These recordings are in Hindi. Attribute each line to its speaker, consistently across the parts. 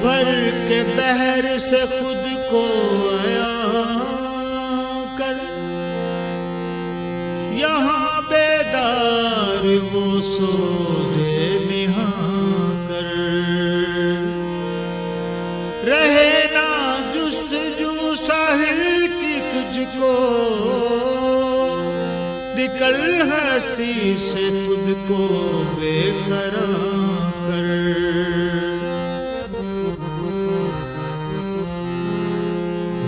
Speaker 1: भर के बहर से खुद को आया कर, यहाँ बेदार वो सोजे निहाँ कर। रहे ना जुस्तजू साहिल की तुझको, निकल हंसी से खुद को बेकरार कर।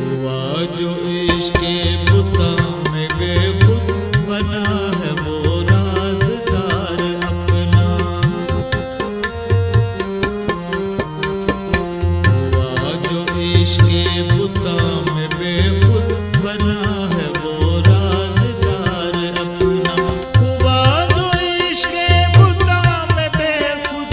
Speaker 1: हुआ जो इश्क़े बुता में बेखुद बना है वो राज़दार अपना। हुआ जो इश्क़े बुता में बेखुद बना है वो राज़दार अपना। हुआ जो इश्क़े बुता में बेखुद,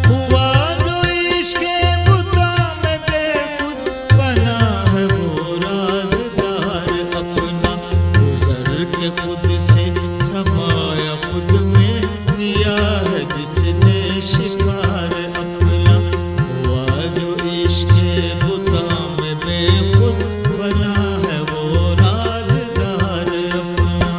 Speaker 1: हुआ जो इश्क़े बुता में बेखुद बना है वो राज़दार अपना। गुज़र के खुद से समाया खुद में किया है जिसने शिकार अपना। हुआ जो इश्क़े बुता में बेखुद बना है वो राज़दार अपना।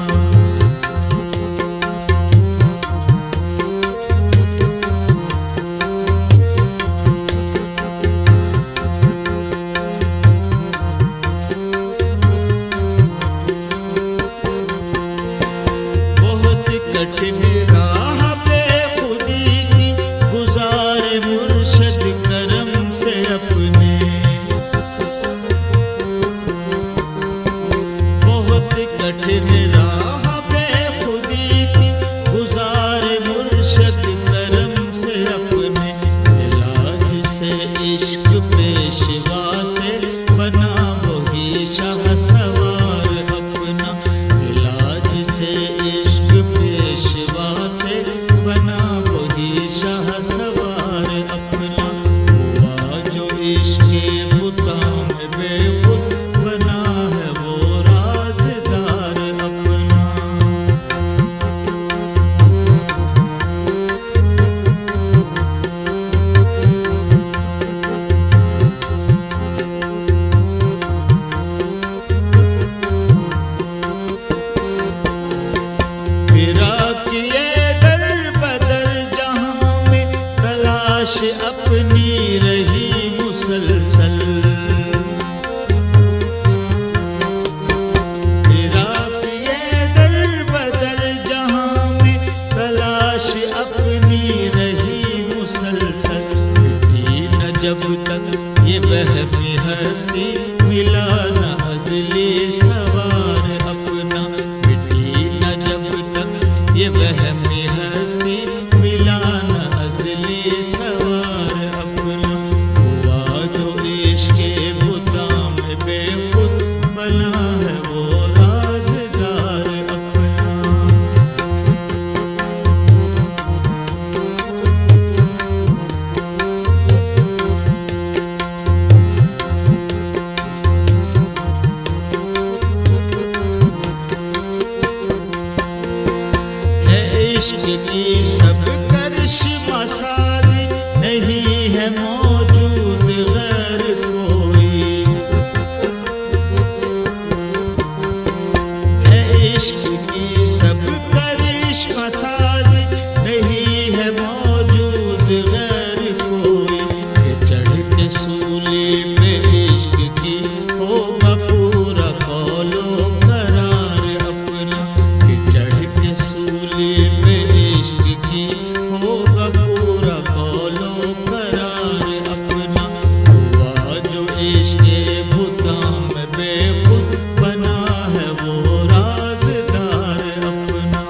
Speaker 1: बहुत कठिन राह पे खुदी की गुज़ारे मुर्शद करम से अपने। बहुत कठिन राह पे खुदी की गुज़ारे मुर्शद करम से अपने। इलाज से इश्क पेशवा से बना वही शाह सवार अपना। इलाज से इश्क पेशवा से बना वही शाह सवार अपना। हुआ जो इश्क़े बुता में बेखुद बना है वो राज़दार अपना। फिरा किए दर बदर जहाँ में तलाश अपनी रही मुसलसल। फिरा किए दर बदर जहाँ में तलाश अपनी रही मुसलसल। मिटी न जब तक ये वहमी हस्ती मिला न अज़ली सवार अपना। मिटी न जब तक ये वहमी हस्ती मिला न अज़ली सवार अपना। हुआ जो इश्क़े बुता में बेखुद बना है वो राज़दार अपना। है इश्क़ की सब करिश्मा साज़ी, नहीं है मौजूद गैर कोई। है इश्क़ की सब करिश्मा साज़ी, नहीं है मौजूद गैर कोई। कि चढ़ के सूली पे इश्क़ की होगा पूरा कौलो करार अपना। कि चढ़ के सूली पे इश्क़ की होगा पूरा कौलो करार अपना। हुआ जो इश्क़े बुता में बेखुद बना है वो राज़दार अपना।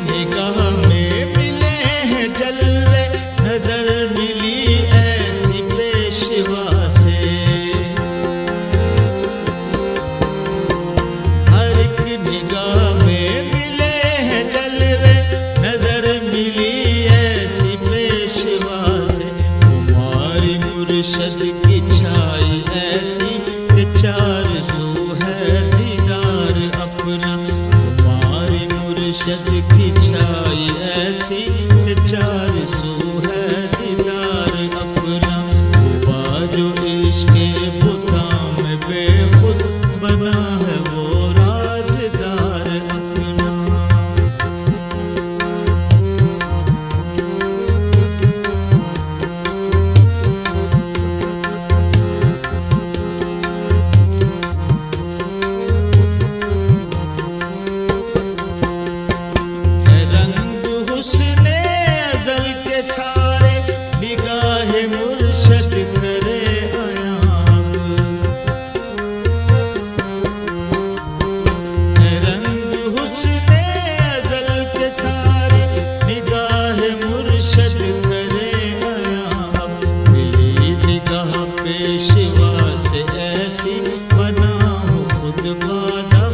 Speaker 1: निगाह में मिले हैं जलवे, नजर मिली ऐसी पेशवा से। हर एक निगाह में मिले हैं जलवे, नजर मिली ऐसी पेशवा से। हमारी मुर्शद की छाई ऐसी कि चार सू है दीदार अपना। हमारी मुर्शद की छाई ऐसी कि चार सू है दीदार अपना। हुआ जो इश्क़ बुता में बेखुद बना है वो राजदार अपना। हुस्ने अज़ल के सारे निगाह मुर्शद करे अयाब। रंग हुस्ने अज़ल के सारे निगाह मुर्शद करे अयाब। मिली निगाह पेशवा से ऐसी बना हूँ खुद बादा